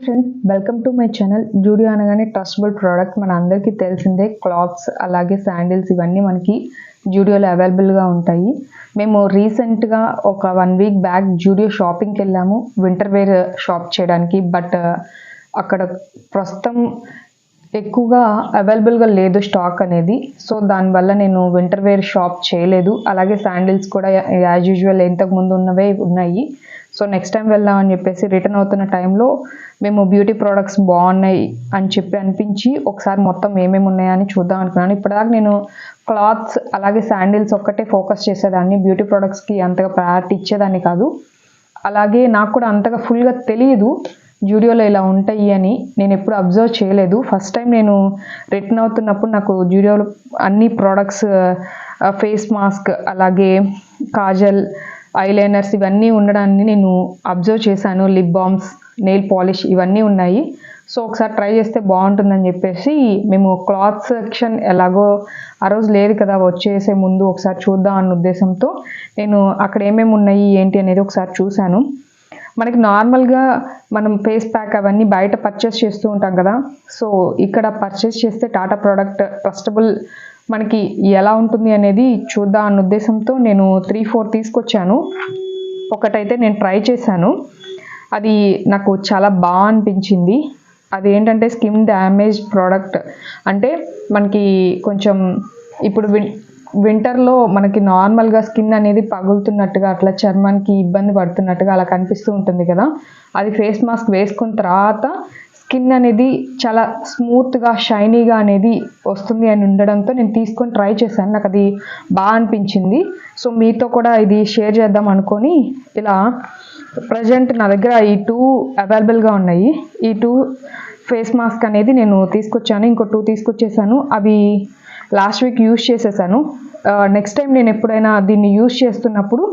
Friends, welcome to my channel. Zudio అనగానే trustable product మన అందరికీ తెలిసిందే. క్లాత్స్ అలాగే శాండిల్స్ ఇవన్నీ మనకి జూడియోలో అవైలబుల్గా ఉంటాయి. మేము రీసెంట్గా ఒక 1 వీక్ బ్యాక్ జూడియో షాపింగ్కి వెళ్ళాము వింటర్ వేర్ షాప్ చేయడానికి. బట్ అక్కడ ప్రస్తుతం ఎక్కువగా అవైలబుల్గా లేదు స్టాక్ అనేది. సో దానివల్ల నేను వింటర్ వేర్ షాప్ చేయలేదు. అలాగే శాండిల్స్ కూడా యాజ్ యూజువల్ ఇంతకుముందు ఉన్నవే ఉన్నాయి. సో నెక్స్ట్ టైం వెళ్దామని చెప్పేసి రిటర్న్ అవుతున్న టైంలో మేము బ్యూటీ ప్రోడక్ట్స్ బాగున్నాయి అని చెప్పి అనిపించి ఒకసారి మొత్తం ఏమేమి ఉన్నాయని చూద్దాం అనుకున్నాను. ఇప్పటిదాకా నేను క్లాత్స్ అలాగే శాండిల్స్ ఒక్కటే ఫోకస్ చేసేదాన్ని, బ్యూటీ ప్రోడక్ట్స్కి అంతగా ప్రయారిటీ ఇచ్చేదాన్ని కాదు. అలాగే నాకు కూడా అంతగా ఫుల్గా తెలియదు జూడియోలో ఇలా ఉంటాయి అని. నేను ఎప్పుడు అబ్జర్వ్ చేయలేదు. ఫస్ట్ టైం నేను రిటర్న్ అవుతున్నప్పుడు నాకు జూడియోలో అన్ని ప్రోడక్ట్స్, ఫేస్ మాస్క్ అలాగే కాజల్, ఐలైనర్స్ ఇవన్నీ ఉండడాన్ని నేను అబ్జర్వ్ చేశాను. లిప్ బామ్స్, నెయిల్ పాలిష్ ఇవన్నీ ఉన్నాయి. సో ఒకసారి ట్రై చేస్తే బాగుంటుందని చెప్పేసి మేము క్లాత్ సెక్షన్ ఎలాగో ఆ రోజు లేదు కదా, వచ్చేసే ముందు ఒకసారి చూద్దాం అన్న ఉద్దేశంతో నేను అక్కడ ఏమేమి ఉన్నాయి ఏంటి అనేది ఒకసారి చూశాను. మనకి నార్మల్గా మనం ఫేస్ ప్యాక్ అవన్నీ బయట పర్చేస్ చేస్తూ ఉంటాం కదా. సో ఇక్కడ పర్చేస్ చేస్తే టాటా ప్రోడక్ట్ ట్రస్టబుల్ మనకి ఎలా ఉంటుంది అనేది చూద్దాం అన్న ఉద్దేశంతో నేను 3-4 తీసుకొచ్చాను. ఒకటైతే నేను ట్రై చేశాను, అది నాకు చాలా బాగా అనిపించింది. అది ఏంటంటే స్కిన్ డ్యామేజ్ ప్రోడక్ట్. అంటే మనకి కొంచెం ఇప్పుడు వింటర్లో మనకి నార్మల్గా స్కిన్ అనేది పగులుతున్నట్టుగా, అట్లా చర్మానికి ఇబ్బంది పడుతున్నట్టుగా అలా కనిపిస్తూ ఉంటుంది కదా. అది ఫేస్ మాస్క్ వేసుకున్న తర్వాత స్కిన్ అనేది చాలా స్మూత్గా షైనీగా అనేది వస్తుంది అని ఉండడంతో నేను తీసుకొని ట్రై చేశాను. నాకు అది బాగా అనిపించింది. సో మీతో కూడా ఇది షేర్ చేద్దాం అనుకొని ఇలా ప్రజెంట్ నా దగ్గర ఈ 2 అవైలబుల్గా ఉన్నాయి. ఈ 2 ఫేస్ మాస్క్ అనేది నేను తీసుకొచ్చాను. ఇంకో 2 తీసుకొచ్చేసాను. అవి లాస్ట్ వీక్ యూజ్ చేసేసాను. నెక్స్ట్ టైం నేను ఎప్పుడైనా దీన్ని యూజ్ చేస్తున్నప్పుడు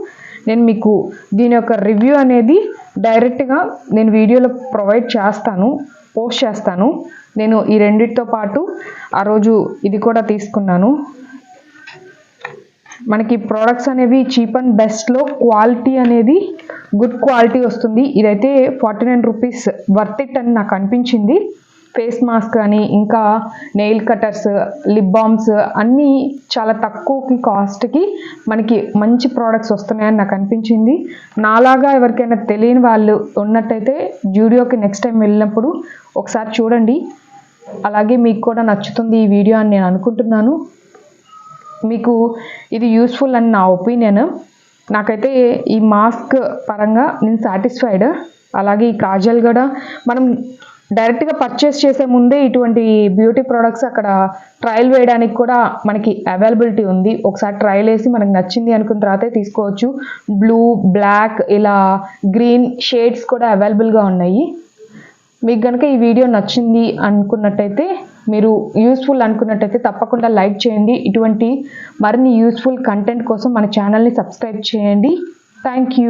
నేను మీకు దీని యొక్క రివ్యూ అనేది డైరెక్ట్గా నేను వీడియోలో ప్రొవైడ్ చేస్తాను, పోస్ట్ చేస్తాను. నేను ఈ రెండిటితో పాటు ఆ రోజు ఇది కూడా తీసుకున్నాను. మనకి ప్రోడక్ట్స్ అనేవి చీప్ అండ్ బెస్ట్లో క్వాలిటీ అనేది గుడ్ క్వాలిటీ వస్తుంది. ఇదైతే 49 రూపీస్ వర్త్ ఇట్ అని నాకు అనిపించింది. ఫేస్ మాస్క్ అని, ఇంకా నెయిల్ కటర్స్, లిప్ బామ్స్ అన్నీ చాలా తక్కువకి కాస్ట్కి మనకి మంచి ప్రోడక్ట్స్ వస్తున్నాయని నాకు అనిపించింది. నాలాగా ఎవరికైనా తెలియని వాళ్ళు ఉన్నట్టయితే జూడియోకి నెక్స్ట్ టైం వెళ్ళినప్పుడు ఒకసారి చూడండి. అలాగే మీకు కూడా నచ్చుతుంది ఈ వీడియో అని నేను అనుకుంటున్నాను. మీకు ఇది యూస్ఫుల్ అని నా ఒపీనియన్. నాకైతే ఈ మాస్క్ పరంగా నేను సాటిస్ఫైడ్. అలాగే ఈ కాజల్ కూడా మనం డైరెక్ట్గా పర్చేస్ చేసే ముందే ఇటువంటి బ్యూటీ ప్రోడక్ట్స్ అక్కడ ట్రయల్ వేయడానికి కూడా మనకి అవైలబిలిటీ ఉంది. ఒకసారి ట్రయల్ వేసి మనకు నచ్చింది అనుకున్న తర్వాతే తీసుకోవచ్చు. బ్లూ, బ్లాక్ ఇలా గ్రీన్ షేడ్స్ కూడా అవైలబుల్గా ఉన్నాయి. మీకు కనుక ఈ వీడియో నచ్చింది అనుకున్నట్టయితే, మీరు యూస్ఫుల్ అనుకున్నట్టయితే తప్పకుండా లైక్ చేయండి. ఇటువంటి మరిన్ని యూస్ఫుల్ కంటెంట్ కోసం మన ఛానల్ని సబ్స్క్రైబ్ చేయండి. Thank you.